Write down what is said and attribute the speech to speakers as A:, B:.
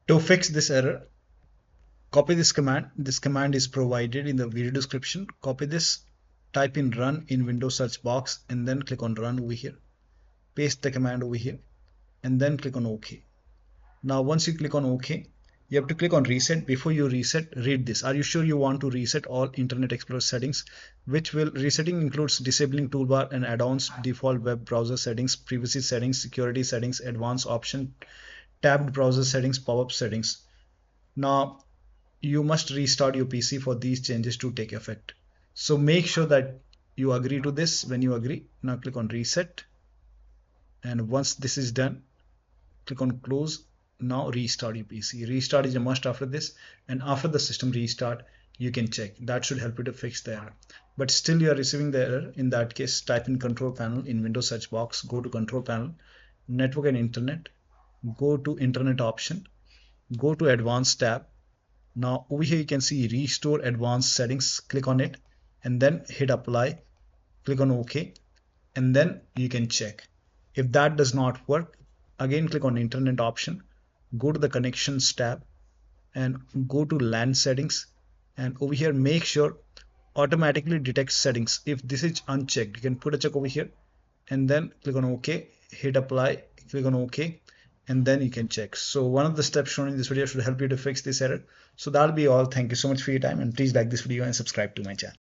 A: To fix this error, copy this command. This command is provided in the video description. Copy this, type in run in Windows search box, and then click on run over here. Paste the command over here, and then click on OK. Now once you click on OK, you have to click on reset. Before you reset, read this. Are you sure you want to reset all Internet Explorer settings? Resetting includes disabling toolbar and add-ons, default web browser settings, privacy settings, security settings, advanced option, tabbed browser settings, pop-up settings. Now you must restart your PC for these changes to take effect. So make sure that you agree to this. When you agree, now click on reset. And once this is done, click on close. Now restart your PC. Restart is a must after this, and after the system restart you can check. That should help you to fix the error. But still you are receiving the error. In that case, type in control panel in Windows search box, go to control panel, network and internet, go to internet option, go to advanced tab. Now over here you can see restore advanced settings. Click on it and then hit apply. Click on OK, and then you can check. If that does not work, again click on internet option, go to the connections tab and go to LAN settings, and over here make sure automatically detect settings. If this is unchecked, you can put a check over here and then click on OK, hit apply, click on OK, and then you can check. So one of the steps shown in this video should help you to fix this error. So that'll be all. Thank you so much for your time, and please like this video and subscribe to my channel.